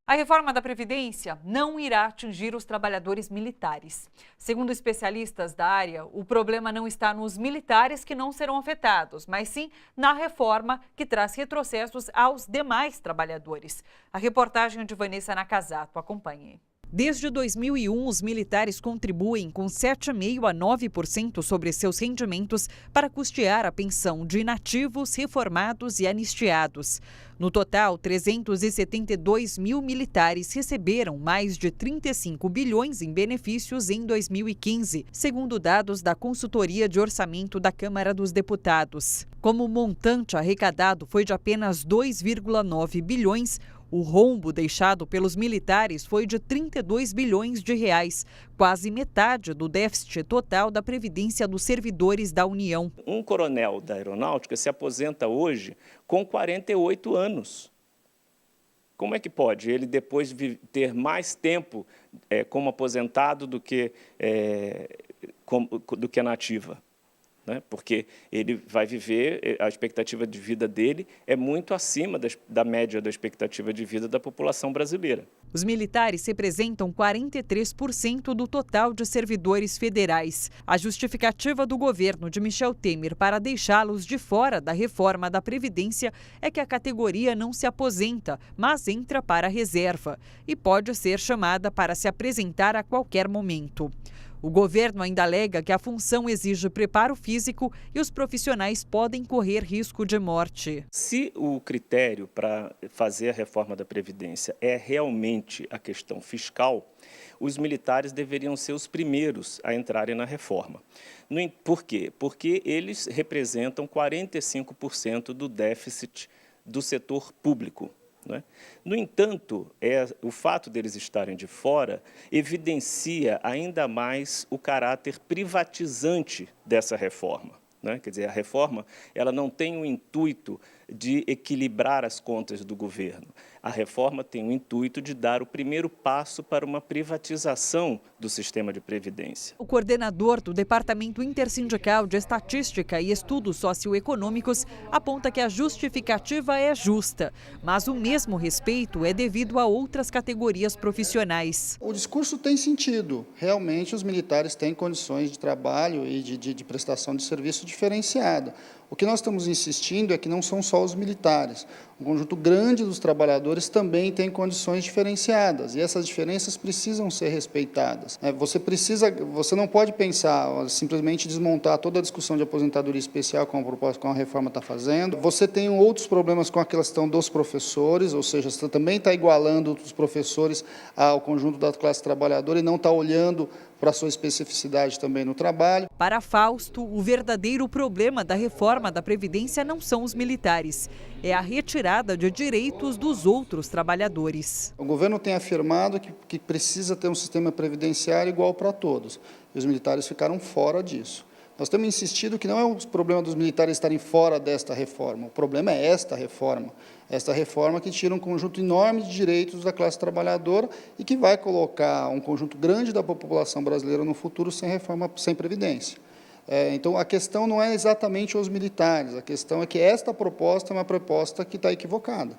A reforma da Previdência não irá atingir os trabalhadores militares. Segundo especialistas da área, o problema não está nos militares que não serão afetados, mas sim na reforma que traz retrocessos aos demais trabalhadores. A reportagem de Vanessa Nakazato, acompanhe. Desde 2001, os militares contribuem com 7,5% a 9% sobre seus rendimentos para custear a pensão de inativos, reformados e anistiados. No total, 372 mil militares receberam mais de 35 bilhões em benefícios em 2015, segundo dados da Consultoria de Orçamento da Câmara dos Deputados. Como o montante arrecadado foi de apenas 2,9 bilhões, o rombo deixado pelos militares foi de 32 bilhões de reais, quase metade do déficit total da Previdência dos servidores da União. Um coronel da Aeronáutica se aposenta hoje com 48 anos. Como é que pode ele depois ter mais tempo como aposentado do que na ativa? Porque ele vai viver, a expectativa de vida dele é muito acima da média da expectativa de vida da população brasileira. Os militares representam 43% do total de servidores federais. A justificativa do governo de Michel Temer para deixá-los de fora da reforma da Previdência é que a categoria não se aposenta, mas entra para a reserva e pode ser chamada para se apresentar a qualquer momento. O governo ainda alega que a função exige preparo físico e os profissionais podem correr risco de morte. Se o critério para fazer a reforma da Previdência é realmente a questão fiscal, os militares deveriam ser os primeiros a entrarem na reforma. Por quê? Porque eles representam 45% do déficit do setor público. No entanto, o fato deles estarem de fora evidencia ainda mais o caráter privatizante dessa reforma. Quer dizer, a reforma ela não tem o intuito de equilibrar as contas do governo. A reforma tem o intuito de dar o primeiro passo para uma privatização do sistema de previdência. O coordenador do Departamento Intersindical de Estatística e Estudos Socioeconômicos aponta que a justificativa é justa, mas o mesmo respeito é devido a outras categorias profissionais. O discurso tem sentido. Realmente os militares têm condições de trabalho e de prestação de serviço diferenciada. O que nós estamos insistindo é que não são só os militares. Um conjunto grande dos trabalhadores também tem condições diferenciadas e essas diferenças precisam ser respeitadas. Você não pode pensar, simplesmente desmontar toda a discussão de aposentadoria especial como a reforma está fazendo. Você tem outros problemas com a questão dos professores, ou seja, você também está igualando os professores ao conjunto da classe trabalhadora e não está olhando para a sua especificidade também no trabalho. Para Fausto, o verdadeiro problema da reforma da Previdência não são os militares, é a retirada de direitos dos outros trabalhadores. O governo tem afirmado que precisa ter um sistema previdenciário igual para todos, e os militares ficaram fora disso. Nós temos insistido que não é o problema dos militares estarem fora desta reforma, o problema é esta reforma que tira um conjunto enorme de direitos da classe trabalhadora e que vai colocar um conjunto grande da população brasileira no futuro sem reforma, sem previdência. Então, a questão não é exatamente os militares, a questão é que esta proposta é uma proposta que está equivocada.